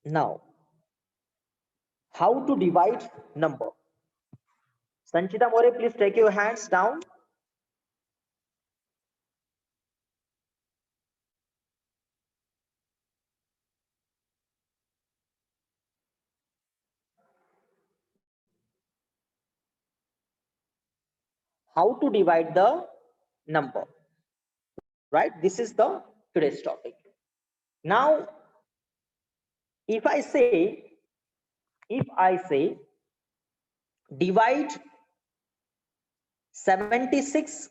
Now, how to divide number? Sanchita More, please take your hands down. How to divide the number, right? This is the today's topic. Now, if I say, divide 76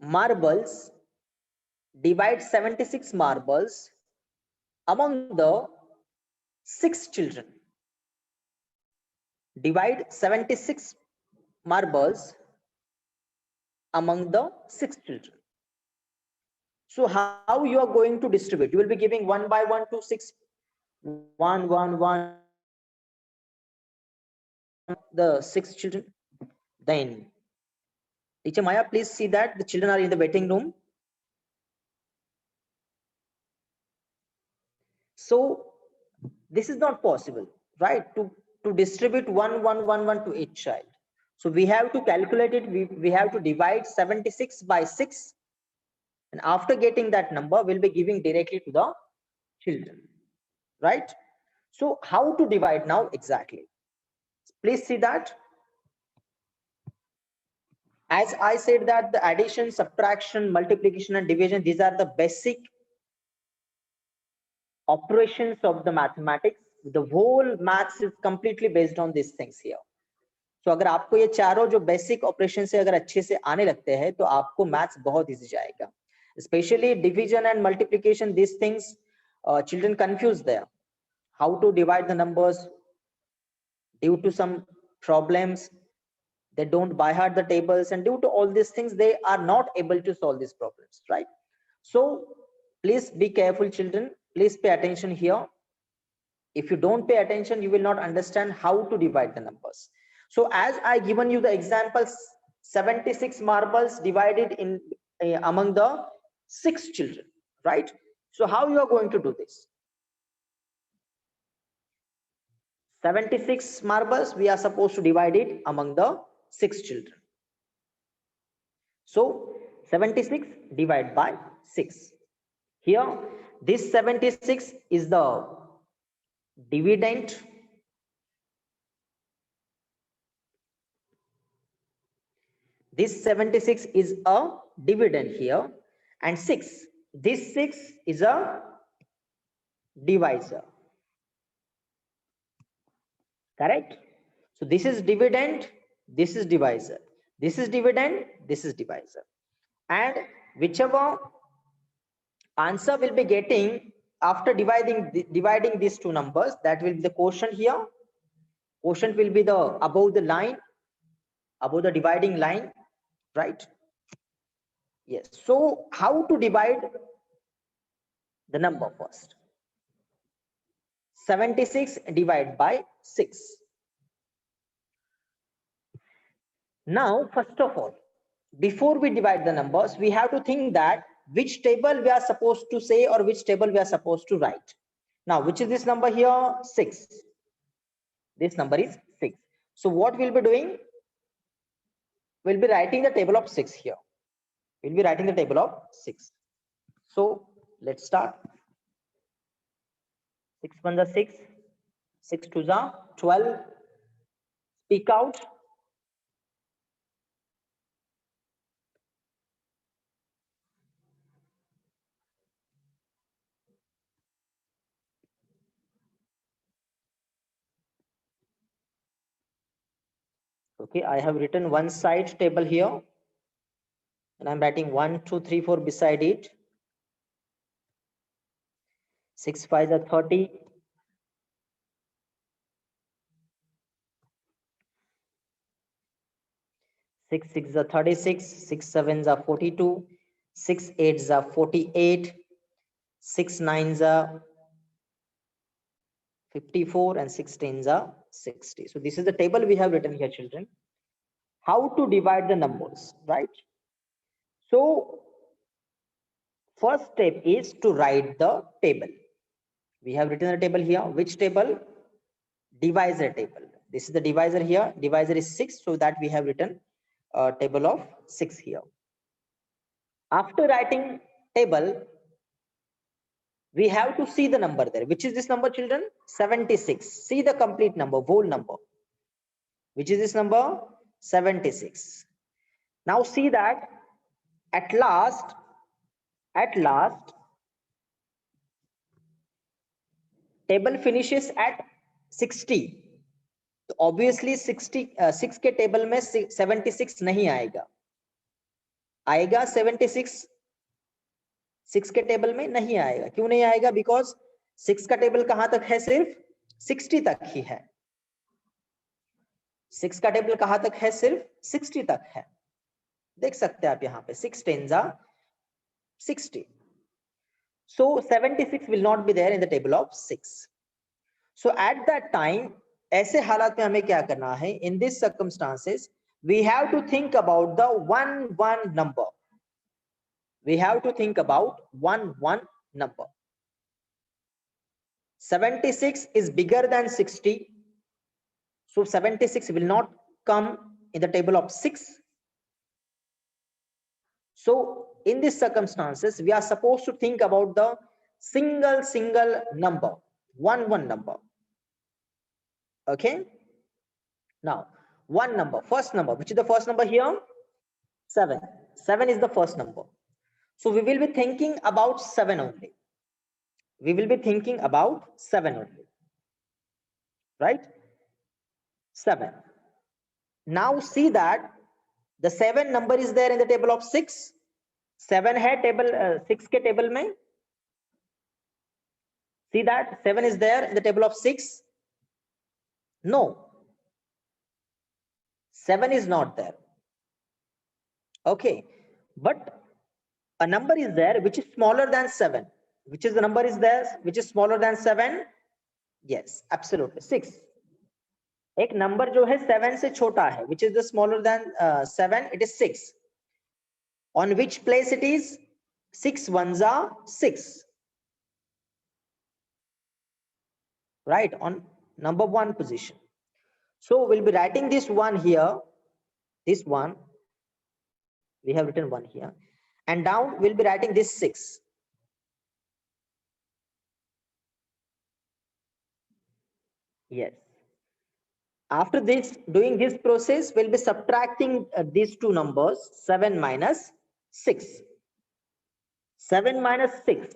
marbles, divide 76 marbles among the 6 children. Divide 76 marbles among the 6 children. So how you are going to distribute? You will be giving one by one to 6, 1 the 6 children. Then teacher Maya, please see that the children are in the waiting room. So this is not possible, right? To distribute 1 to each child. So we have to calculate it. We have to divide 76 by 6, and after getting that number, we'll be giving directly to the children, right? So how to divide now exactly? Please see that. As I said that the addition, subtraction, multiplication, and division, these are the basic operations of the mathematics. The whole maths is completely based on these things here. So अगर आपको ये चारों जो basic operation से अगर अच्छे से आने लगते हैं तो आपको मैथ्स बहुत इजी जाएगा. Especially division and multiplication, these things children confuse there. How to divide the numbers due to some problems, they don't by heart the tables, and due to all these things they are not able to solve these problems, right? So please be careful children, please pay attention here. If you don't pay attention, you will not understand how to divide the numbers. So as I given you the examples, 76 marbles divided in among the 6 children, right? So how you are going to do this? 76 marbles we are supposed to divide it among the 6 children. So 76 divided by 6. Here this 76 is the dividend. This 76 is a dividend here, and 6, this 6 is a divisor, correct? So this is dividend, this is divisor, this is dividend, this is divisor, and whichever answer will be getting after dividing these two numbers, that will be the quotient here. Quotient will be the above the line, above the dividing line, right? Yes. So how to divide the number first? 76 divided by 6. Now, first of all, before we divide the numbers, we have to think that which table we are supposed to say or which table we are supposed to write. Now, which is this number here? 6. This number is 6. So what we'll be doing? We'll be writing the table of 6 here. We'll be writing the table of 6. So let's start. 6 1 is 6, 6 2 is 12. Speak out. Okay, I have written one side table here, and I'm writing 1 2 3 4 beside it. 6 5 is 30. 6 6 is 36. 6 7 is 42. 6 8 is 48. 6 9 is 54, and 16 is 60. So this is the table we have written here, children. How to divide the numbers, right? So first step is to write the table. We have written a table here. Which table? Divisor table. This is the divisor here. Divisor is 6, so that we have written a table of 6 here. After writing table, we have to see the number there. Which is this number, children? 76. See the complete number, whole number. Which is this number? 76. Now see that at last, table finishes at 60. तो obviously 6 के table में 76 नहीं आएगा. आएगा 76? 6 के table में नहीं आएगा. क्यों नहीं आएगा? बिकॉज 6 का टेबल कहां तक है? सिर्फ 60 तक ही है. 6 का टेबल कहां तक है? सिर्फ 60 तक है. देख सकते हैं आप यहाँ पे 6 10s are 60. So 76 will not be there in the table of 6. So at that time, ऐसे हालात में हमें क्या करना है? In these circumstances, we have to think about the 1 number. We have to think about 1 number. 76 is bigger than 60. So 76 will not come in the table of 6. So in these circumstances, we are supposed to think about the single number, 1 number. Okay. Now, 1 number, first number. Which is the first number here? 7. 7 is the first number. So we will be thinking about 7 only. We will be thinking about 7 only. Right? 7. Now see that the 7 number is there in the table of 6. 7 है table 6 के table में. See that 7 is there in the table of 6. No, 7 is not there. Okay, but a number is there which is smaller than 7. Which is the number is there which is smaller than 7? Yes, absolutely, 6. एक number जो है 7 से छोटा है, which is the smaller than 7, it is 6. On which place it is? 6 ones are 6. Right, on number 1 position. So we'll be writing this 1 here. This 1. We have written 1 here. And down we'll be writing this 6. Yes. After this, doing this process, we'll be subtracting these two numbers, 7 minus 6. 7 minus 6.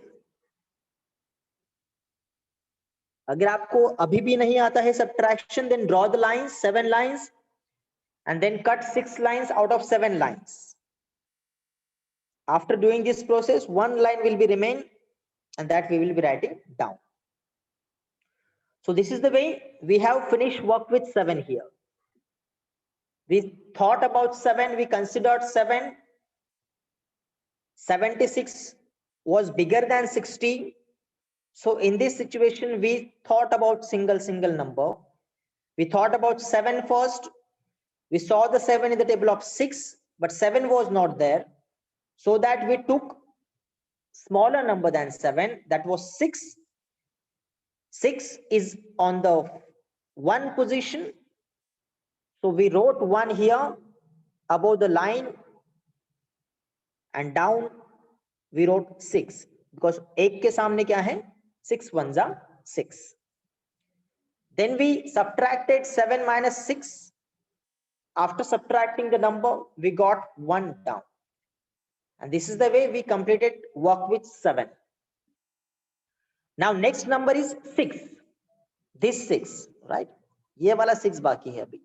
अगर आपको अभी भी नहीं आता है subtraction, then draw the lines, 7 lines, and then cut 6 lines out of 7 lines. After doing this process, 1 line will be remain, and that we will be writing down. So this is the way we have finished work with 7 here. We thought about 7, we considered 7. 76 was bigger than 60. So in this situation, we thought about single number. We thought about 7 first. We saw the 7 in the table of 6, but 7 was not there. So that we took smaller number than 7, that was 6. 6 is on the 1 position. So we wrote 1 here above the line, and down we wrote 6, because 1 के सामने क्या है? 6 ones are 6. Then we subtracted 7 minus 6. After subtracting the number, we got 1 down. And this is the way we completed work with 7. Now next number is 6. This 6, right? ये वाला 6 बाकी है अभी.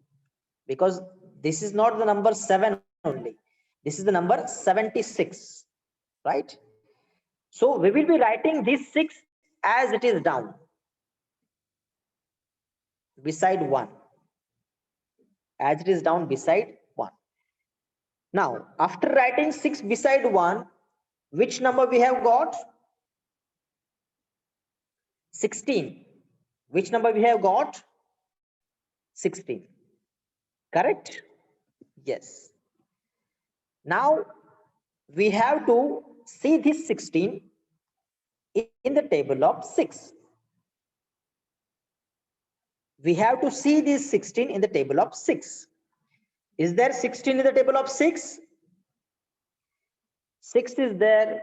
Because this is not the number 7 only. This is the number 76, right? So we will be writing this 6 as it is down, beside 1. As it is down beside 1. Now, after writing 6 beside 1, which number we have got? 16. Which number we have got? 16. Correct? Yes. Now, we have to see this 16 in the table of 6. we have to see this 16 in the table of 6. Is there 16 in the table of 6? 6 is there.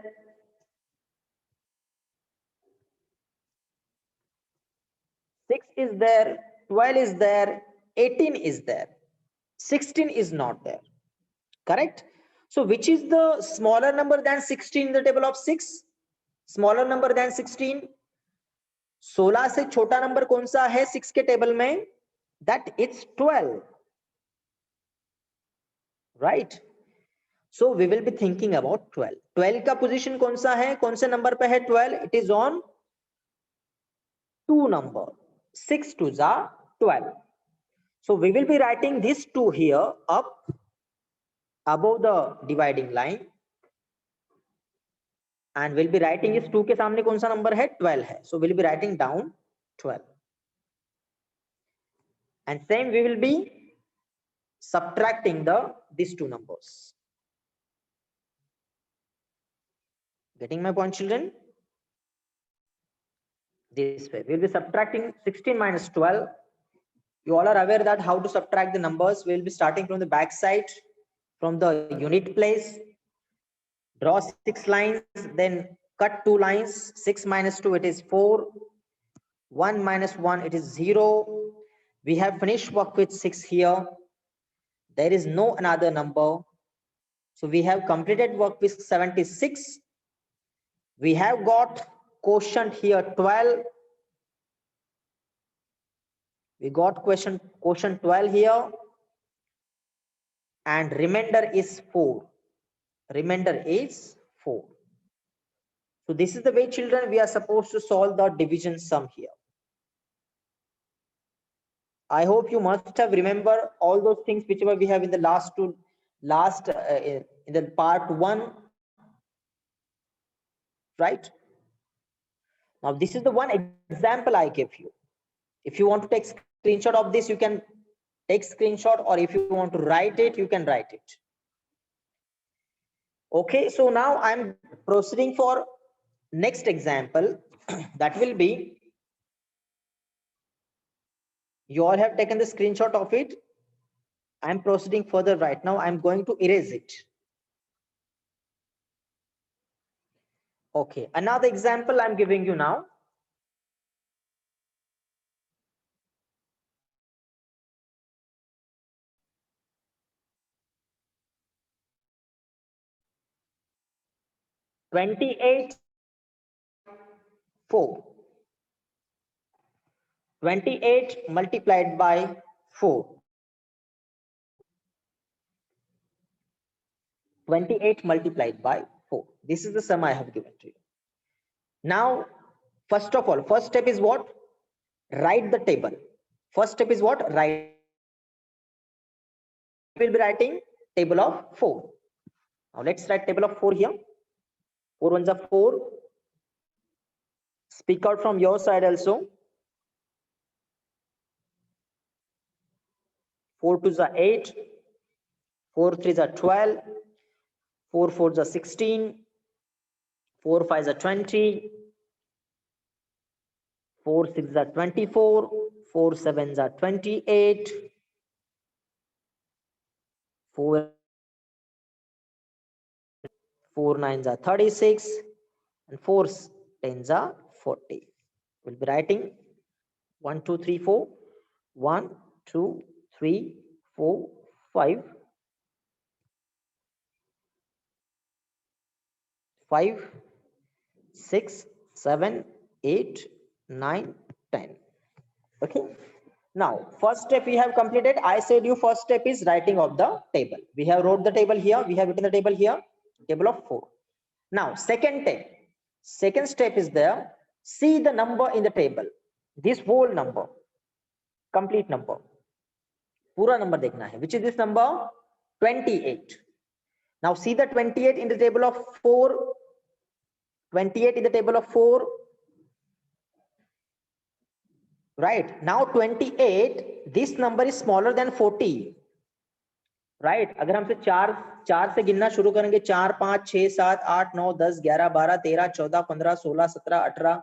6 is there, 12 is there, 18 is there, 16 is not there. Correct? So which is the smaller number than 16 in the table of 6? Smaller number than 16? 16 से छोटा number कौन सा है 6 के table में? That it's 12. Right? So we will be thinking about 12. 12 का position कौन सा है? कौन से नंबर पे है 12? It is on 2 number. 6 2s are 12. So we will be writing this 2 here up above the dividing line. And we'll be writing इस 2 के सामने कौन सा नंबर है 12 है. So we'll be writing down 12. And same we will be subtracting these 2 numbers. Getting my point, children? This way we'll be subtracting 16 minus 12. You all are aware that how to subtract the numbers. We'll be starting from the back side, from the unit place. Draw 6 lines, then cut 2 lines. 6 minus 2, it is 4. 1 minus 1, it is 0. We have finished work with 6 here. There is no another number. So we have completed work with 76. We have got quotient here 12. We got quotient 12 here. And remainder is 4. Remainder is 4. So this is the way, children, we are supposed to solve the division sum here. I hope you must have remembered all those things whichever we have in the in the part 1, right? Now this is the one example I gave you. If you want to take screenshot of this, you can take screenshot, or if you want to write it, you can write it. Okay, so now I'm proceeding for next example. That will be, you all have taken the screenshot of it. I'm proceeding further right now. I'm going to erase it. Okay, another example I'm giving you now. (28) 4. 28 multiplied by 4. 28 multiplied by 4. This is the sum I have given to you. Now, first of all, first step is what? Write the table. First step is what? Write. We'll be writing table of 4. Now let's write table of 4 here. 4 ones are 4. Speak out from your side also. 4 2s are 8. 4 3s are 12. 4 4s are 16. 4 5s are 20. 4 6s are 24. 4 7s are 28. 4 9s are 36. And 4 10s are 40. We'll be writing 1 2 3 4. 1 2 3 4 5. 5 6 7 8 9 10. Okay, now first step we have completed. I said you first step is writing of the table. We have wrote the table here. We have written the table here, table of 4. Now second step is there. See the number in the table, this whole number, complete number, पूरा number देखना है. Which is this number? 28. Now see the 28 in the table of 4. 28 in the table of 4. Right, now 28, this number is smaller than 40. Right, अगर हमसे 4 से गिनना शुरू करेंगे, 4 5 6 7 8 9 10 11 12 13 14 15 16 17 18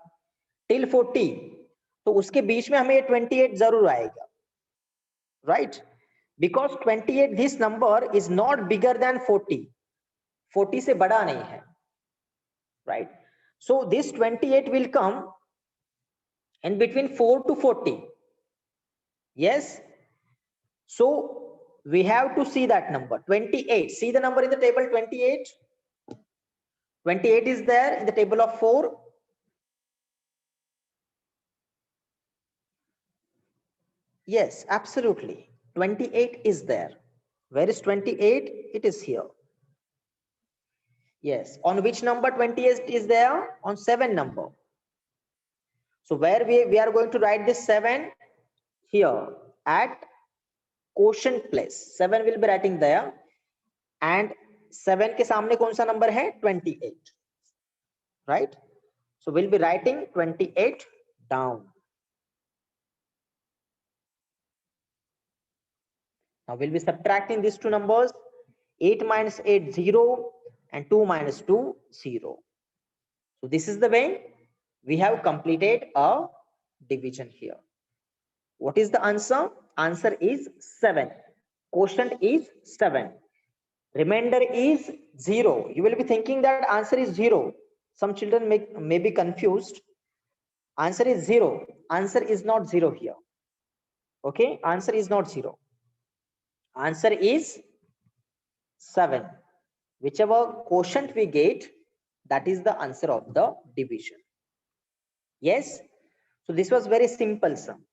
till 40. तो उसके बीच में हमें ये 28 जरूर आएगा, right? Because 28 this number is not bigger than 40 से बड़ा नहीं है, right? So this 28 will come in between 4 to 40. Yes, so we have to see that number 28. See the number in the table 28. 28 is there in the table of 4. Yes, absolutely, 28 is there. Where is 28? It is here. Yes, on which number 28 is there? On 7 number. So where we are going to write this 7 here at quotient place. 7 will be writing there, and 7 के सामने कौन सा number है? 28, right? So we'll be writing 28 down. Now we'll be subtracting these two numbers. 8 minus 8 0, and 2 minus 2 0. So this is the way we have completed a division here. What is the answer? Answer is 7. Quotient is 7. Remainder is 0. You will be thinking that answer is 0. Some children may be confused. Answer is 0. Answer is not 0 here. Okay, answer is not 0. Answer is 7. Whichever quotient we get, that is the answer of the division. Yes, so this was very simple sum.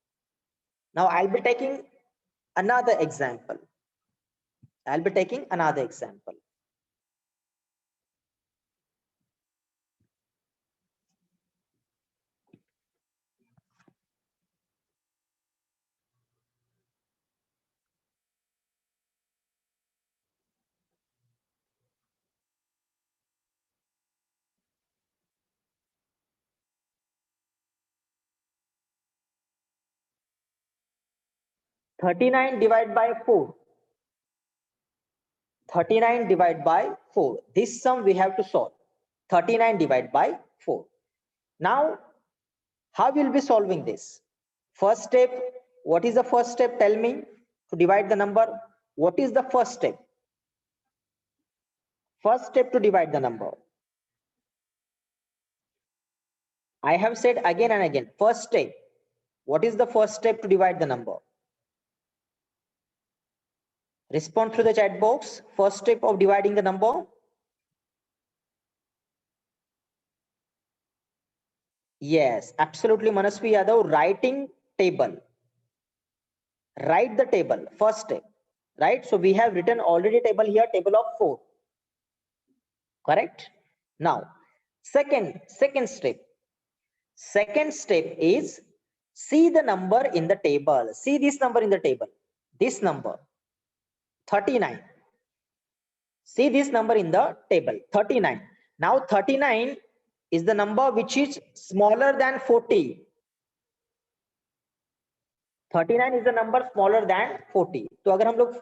Now I'll be taking another example. 39 divided by 4. 39 divided by 4. This sum we have to solve. 39 divided by 4. Now, how will be solving this? First step, what is the first step? Tell me, to divide the number. What is the first step? First step to divide the number. I have said again and again, first step. What is the first step to divide the number? Respond through the chat box. First step of dividing the number. Yes, absolutely, Manasvi Yadav. Writing table. Write the table. First step. Right? So we have written already table here, table of 4. Correct? Now, second step. Second step is see the number in the table. See this number in the table. This number. 39. See this number in the table, 39. Now 39 is the number which is smaller than 40. 39 is the number smaller than 40. तो अगर हम लोग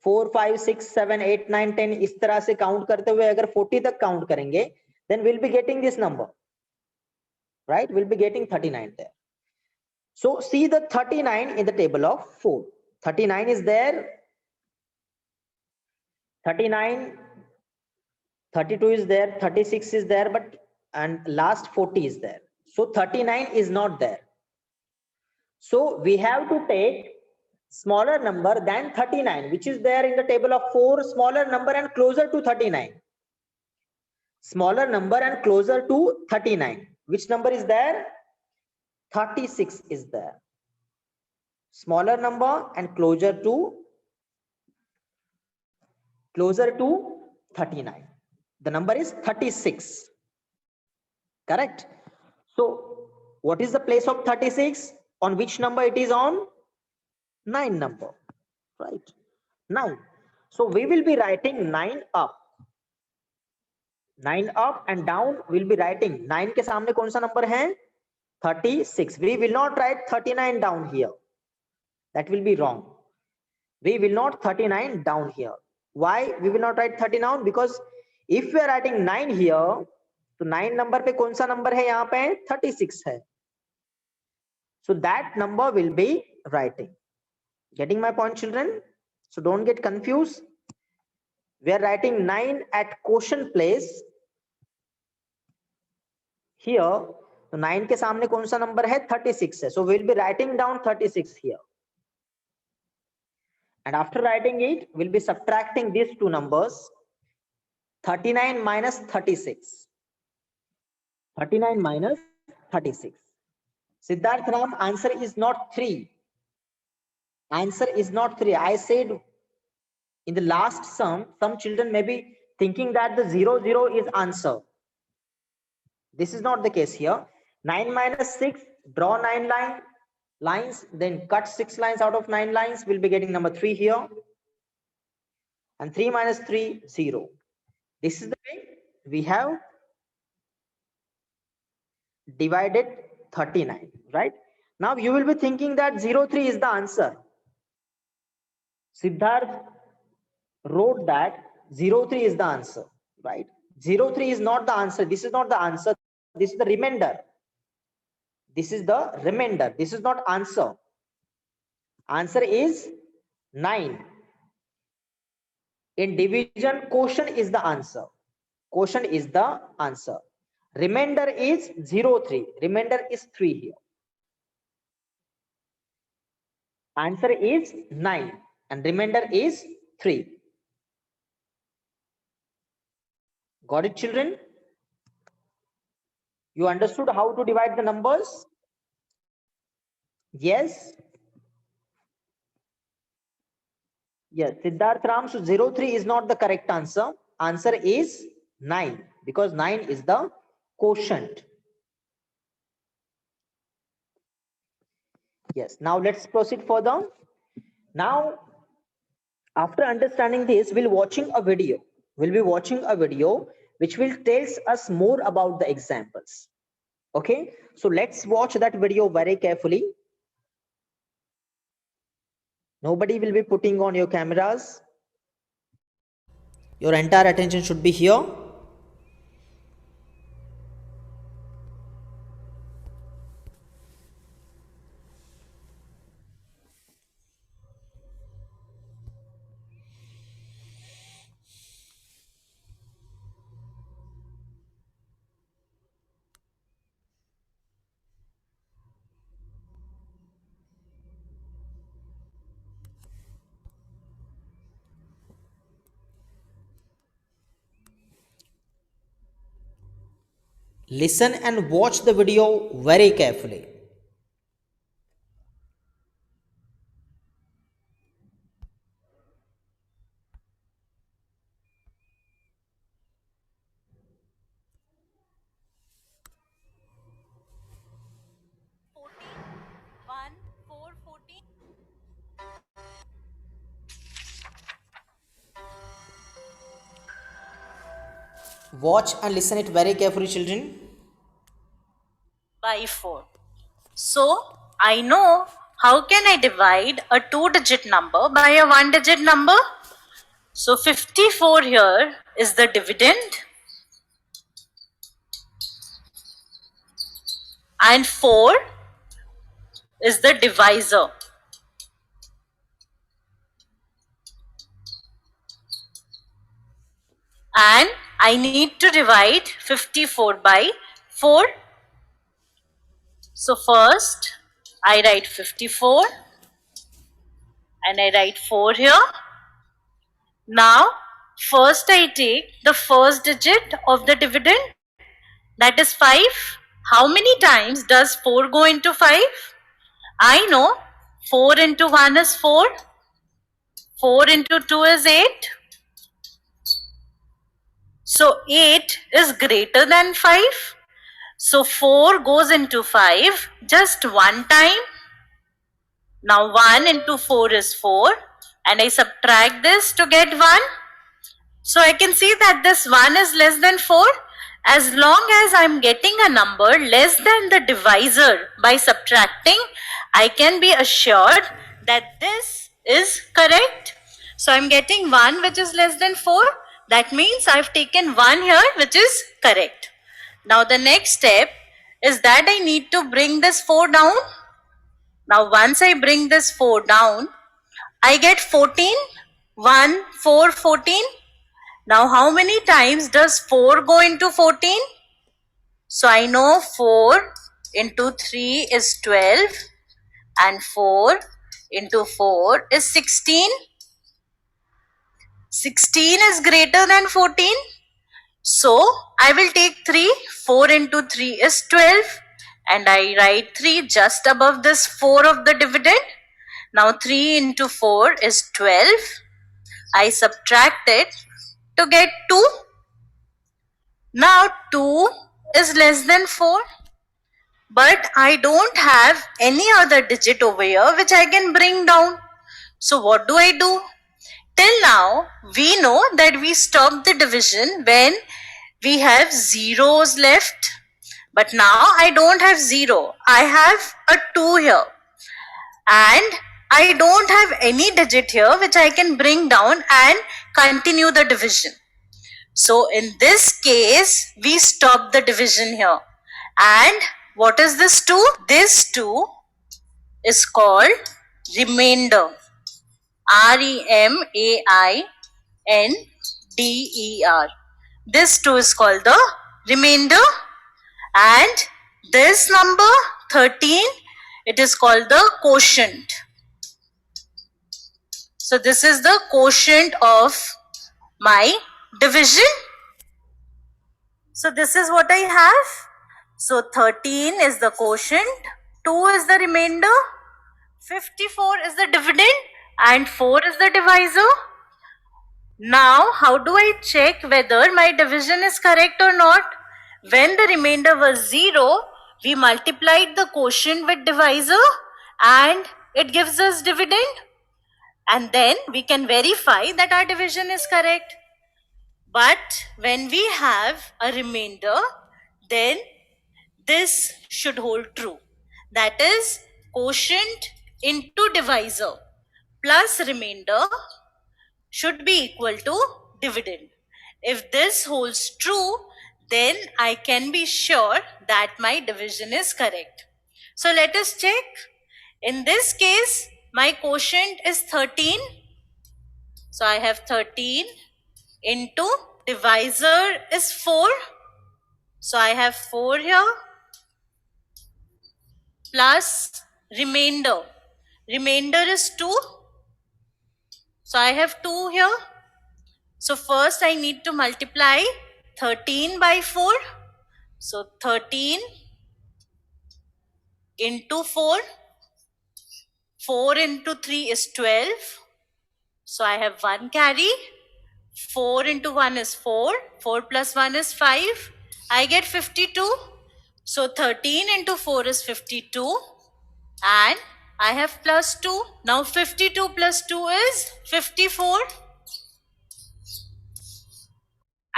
4, 5, 6, 7, 8, 9, 10 इस तरह से count करते हुए अगर 40 तक काउंट करेंगे, then we'll be getting this number, right? We'll be getting 39 there. So see the 39 in the table of 4. 39 is there. 39, 32 is there, 36 is there, but and last 40 is there. So 39 is not there. So we have to take smaller number than 39, which is there in the table of 4, smaller number and closer to 39. Smaller number and closer to 39. Which number is there? 36 is there. Smaller number and closer to 39. The number is 36. Correct? So what is the place of 36? On which number it is on? 9 number. Right? 9. So we will be writing 9 up. 9 up and down we'll be writing 9 के सामने कौन सा number है? 36. We will not write 39 down here. That will be wrong. We will not 39 down here. Why we will not write 39? Because if we are writing 9 here, तो 9 number पे कौन सा number है यहाँ पे? 36 है. So that number will be writing. Getting my point, children? So don't get confused. We are writing 9 at quotient place. Here, तो 9 के सामने कौन सा नंबर है? 36 है. So we'll be writing down 36 here. And after writing it, we'll be subtracting these two numbers. 39 minus 36. 39 minus 36. Siddharth Ram, answer is not 3. Answer is not 3. I said in the last sum, some children may be thinking that the 0, 0 is answer. This is not the case here. 9 minus 6, draw 9 lines, then cut 6 lines out of 9 lines. We'll be getting number 3 here. And 3 minus 3, 0. This is the way we have divided 39, right? Now you will be thinking that 03 is the answer. Siddharth wrote that 03 is the answer, right? 03 is not the answer. This is not the answer. This is the remainder. This is the remainder. This is not answer. Answer is 9. In division, quotient is the answer. Quotient is the answer. Remainder is 03. Remainder is 3 here. Answer is 9 and remainder is 3. Got it, children? You understood how to divide the numbers? Yes? Yes, Siddharth Ram, so 03 is not the correct answer. Answer is 9 because 9 is the quotient. Yes, now let's proceed further. Now, after understanding this, we'll be watching a video. We'll be watching a video which will tell us more about the examples. Okay, so let's watch that video very carefully. Nobody will be putting on your cameras. Your entire attention should be here. Listen and watch the video very carefully. Watch and listen it very carefully, children. By 4. So, I know how can I divide a 2-digit number by a 1-digit number? So, 54 here is the dividend and 4 is the divisor. And I need to divide 54 by 4. So first I write 54 and I write 4 here. Now first I take the first digit of the dividend, that is 5. How many times does 4 go into 5? I know 4 into 1 is 4, 4 into 2 is 8. So 8 is greater than 5. So 4 goes into 5 just one time. Now 1 into 4 is 4 and I subtract this to get 1. So I can see that this 1 is less than 4. As long as I am getting a number less than the divisor by subtracting, I can be assured that this is correct. So I am getting 1 which is less than 4. That means I have taken 1 here which is correct. Now the next step is that I need to bring this 4 down. Now once I bring this 4 down, I get 14. 1, 4, 14. Now how many times does 4 go into 14? So I know 4 into 3 is 12 and 4 into 4 is 16. 16 is greater than 14. So I will take 3. 4 into 3 is 12 and I write 3 just above this 4 of the dividend. Now 3 into 4 is 12. I subtract it to get 2. Now 2 is less than 4. But I don't have any other digit over here which I can bring down. So what do I do? Till now, we know that we stop the division when we have zeros left. But now I don't have 0. I have a 2 here. And I don't have any digit here which I can bring down and continue the division. So in this case, we stop the division here. And what is this 2? This 2 is called remainder. R-E-M-A-I-N-D-E-R. This 2 is called the remainder. And this number 13, it is called the quotient. So this is the quotient of my division. So this is what I have. So 13 is the quotient, 2 is the remainder, 54 is the dividend and 4 is the divisor. Now how do I check whether my division is correct or not? When the remainder was 0, we multiplied the quotient with divisor and it gives us dividend. And then we can verify that our division is correct. But when we have a remainder, then this should hold true. That is, quotient into divisor plus remainder should be equal to dividend. If this holds true, then I can be sure that my division is correct. So let us check. In this case, my quotient is 13. So I have 13 into divisor is 4. So I have 4 here. Plus remainder. Remainder is 2. So I have 2 here. So first I need to multiply 13 by 4. So 13 into 4. 4 into 3 is 12. So I have 1 carry. 4 into 1 is 4. 4 plus 1 is 5. I get 52. So 13 into 4 is 52 and I have plus 2. Now 52 plus 2 is 54.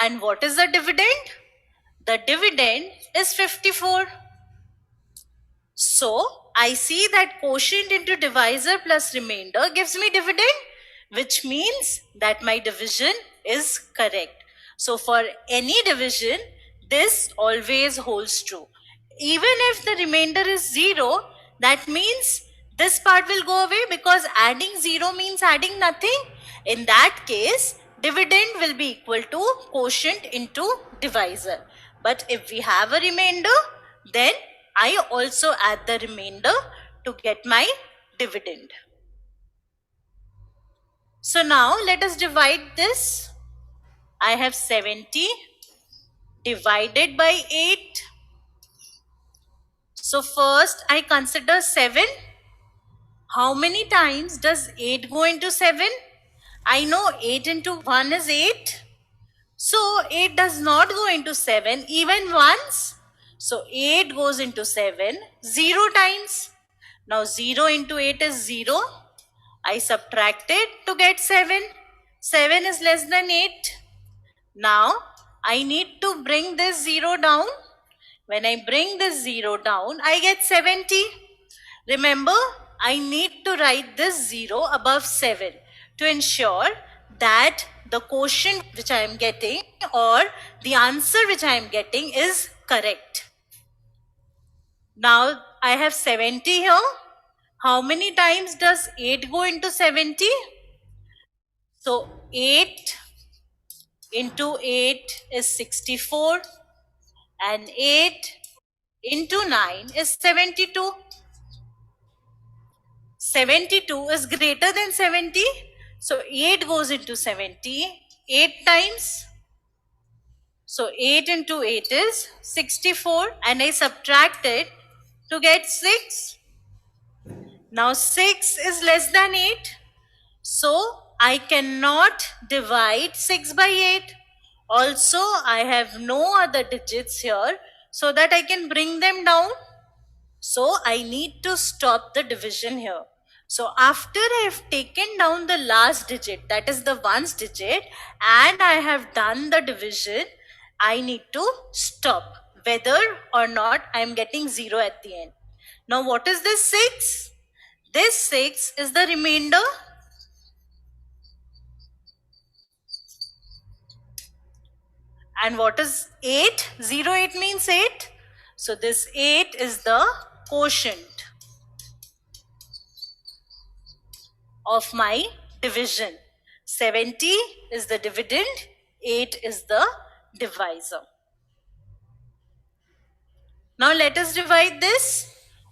And what is the dividend? The dividend is 54. So I see that quotient into divisor plus remainder gives me dividend, which means that my division is correct. So for any division, this always holds true. Even if the remainder is 0, that means this part will go away because adding 0 means adding nothing. In that case, dividend will be equal to quotient into divisor. But if we have a remainder, then I also add the remainder to get my dividend. So now let us divide this. I have 70 divided by 8. So first I consider 7. How many times does 8 go into 7? I know 8 into 1 is 8. So 8 does not go into 7 even once. So 8 goes into 7 0 times. Now 0 into 8 is 0. I subtract it to get 7. 7 is less than 8. Now I need to bring this 0 down. When I bring this 0 down, I get 70. Remember, I need to write this 0 above 7 to ensure that the quotient which I am getting or the answer which I am getting is correct. Now I have 70 here. How many times does 8 go into 70? So 8 into 8 is 64 and 8 into 9 is 72. 72 is greater than 70. So 8 goes into 70 8 times. So 8 into 8 is 64 and I subtract it to get 6. Now 6 is less than 8. So I cannot divide 6 by 8. Also, I have no other digits here so that I can bring them down. So I need to stop the division here. So after I have taken down the last digit, that is the ones digit, and I have done the division, I need to stop whether or not I am getting 0 at the end. Now what is this 6? This 6 is the remainder. And what is 8? 0, 8 means 8. So this 8 is the quotient of my division. 70 is the dividend, 8 is the divisor. Now let us divide this.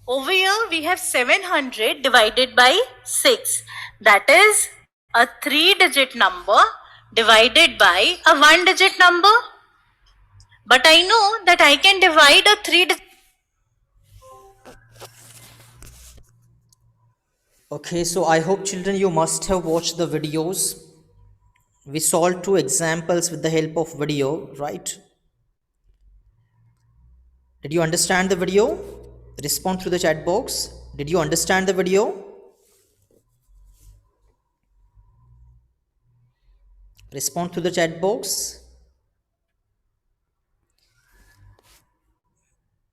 Over here we have 700 divided by 6. That is a 3-digit number divided by a 1-digit number. But I know that I can divide a 3-digit. Okay, so I hope children you must have watched the videos. We solved 2 examples with the help of video, right? Did you understand the video? Respond through the chat box. Did you understand the video? Respond to the chat box.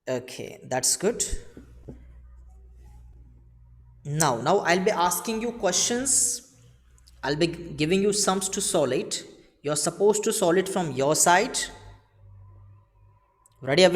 Okay, that's good. Now I'll be asking you questions. I'll be giving you sums to solve it. You're supposed to solve it from your side. Ready, everyone?